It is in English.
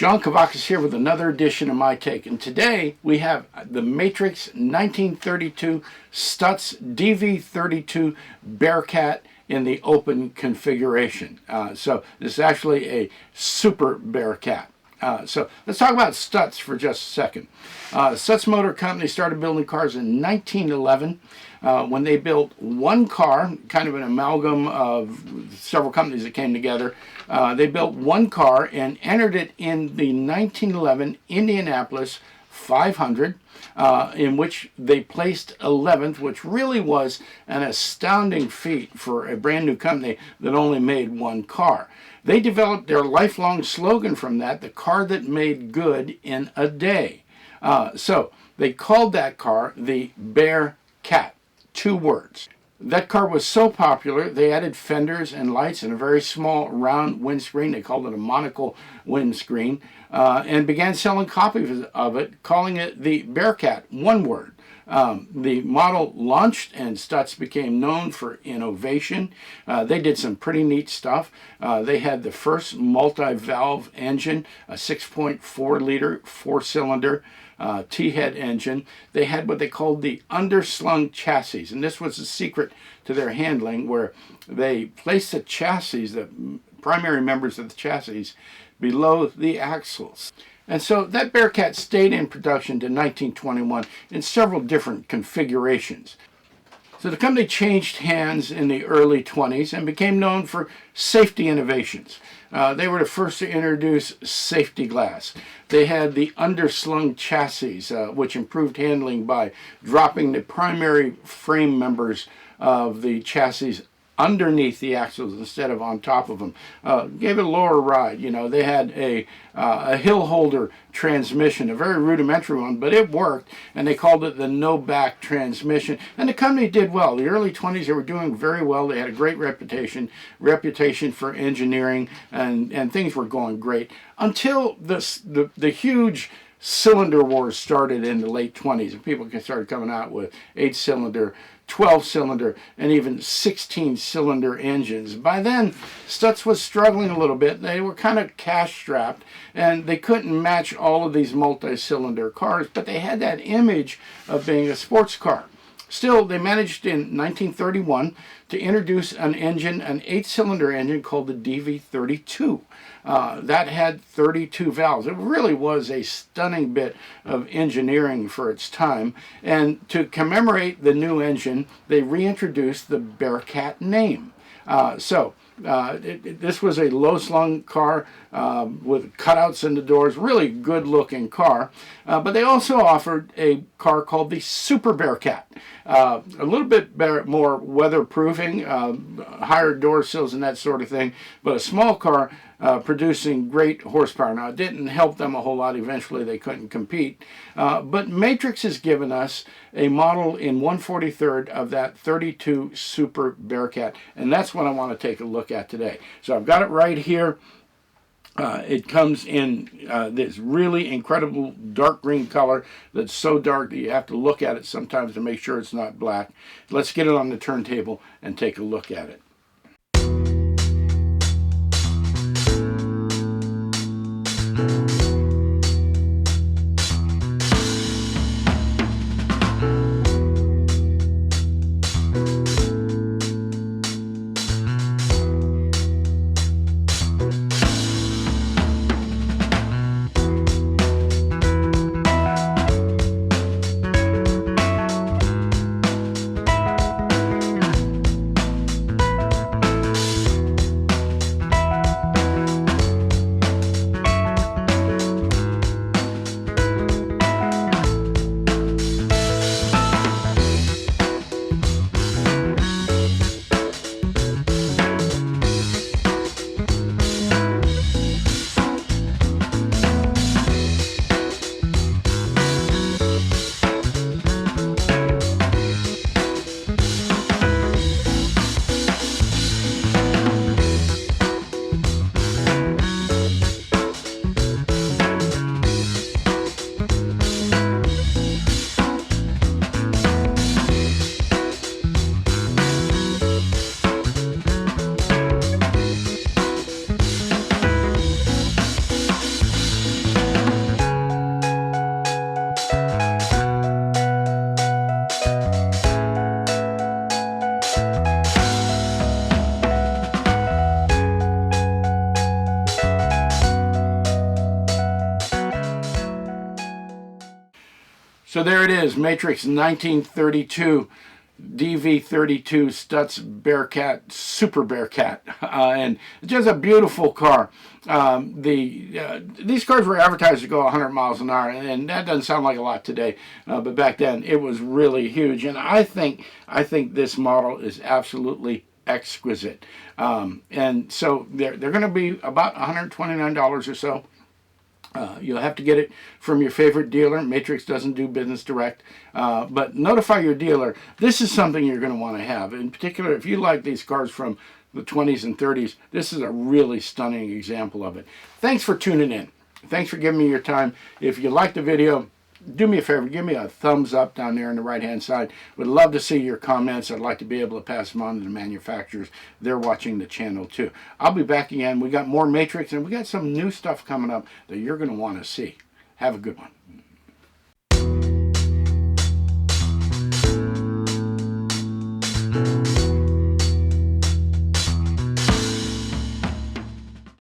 John Kavakis here with another edition of My Take, and today we have the Matrix 1932 Stutz DV32 Bearcat in the open configuration. So this is actually a super Bearcat. So let's talk about Stutz for just a second. Stutz Motor Company started building cars in 1911 when they built one car, kind of an amalgam of several companies that came together. They built one car and entered it in the 1911 Indianapolis 500, in which they placed 11th, which really was an astounding feat for a brand new company that only made one car. They developed their lifelong slogan from that, the car that made good in a day. So they called that car the Bearcat, 2 words. That car was so popular, they added fenders and lights and a very small round windscreen. They called it a monocle windscreen, and began selling copies of it, calling it the Bearcat, 1 word. The model launched and Stutz became known for innovation. They did some pretty neat stuff. They had the first multi-valve engine, a 6.4 liter 4-cylinder T-head engine. They had what they called the underslung chassis, and this was the secret to their handling, where they placed the chassis, the primary members of the chassis, below the axles. And so that Bearcat stayed in production to 1921 in several different configurations. So the company changed hands in the early 20s and became known for safety innovations. They were the first to introduce safety glass. They had the underslung chassis, which improved handling by dropping the primary frame members of the chassis underneath the axles instead of on top of them. Gave it a lower ride. You know, they had a hill holder transmission, a very rudimentary one, but it worked, and they called it the no-back transmission. And the company did well. The early 20s, they were doing very well. They had a great reputation for engineering, and things were going great until the huge cylinder wars started in the late 20s, and people started coming out with 8-cylinder, 12-cylinder, and even 16-cylinder engines. By then, Stutz was struggling a little bit. They were kind of cash-strapped, and they couldn't match all of these multi-cylinder cars, but they had that image of being a sports car. Still, they managed in 1931 to introduce an engine, an 8-cylinder engine called the DV32. That had 32 valves. It really was a stunning bit of engineering for its time. And to commemorate the new engine, they reintroduced the Bearcat name. This was a low-slung car with cutouts in the doors, really good-looking car. But they also offered a car called the Super Bearcat, a little bit more weatherproofing, higher door sills and that sort of thing, but a small car producing great horsepower. Now, it didn't help them a whole lot. Eventually, they couldn't compete. But Matrix has given us a model in 1/43 of that 32 Super Bearcat, and that's what I want to take a look at today. So I've got it right here. It comes in this really incredible dark green color that's so dark that you have to look at it sometimes to make sure it's not black. Let's get it on the turntable and take a look at it. So there it is, Matrix 1932 DV32 Stutz Bearcat, Super Bearcat, and it's just a beautiful car. These cars were advertised to go 100 miles an hour, and that doesn't sound like a lot today, but back then it was really huge. And I think this model is absolutely exquisite. And so they're going to be about $129 or so. You'll have to get it from your favorite dealer. Matrix doesn't do business direct, but notify your dealer. This is something you're going to want to have. In particular, if you like these cars from the 20s and 30s, this is a really stunning example of it. Thanks for tuning in. Thanks for giving me your time. If you liked the video, do me a favor, give me a thumbs up down there on the right-hand side. Would love to see your comments. I'd like to be able to pass them on to the manufacturers. They're watching the channel too. I'll be back again. We got more Matrix, and we got some new stuff coming up that you're going to want to see. Have a good one.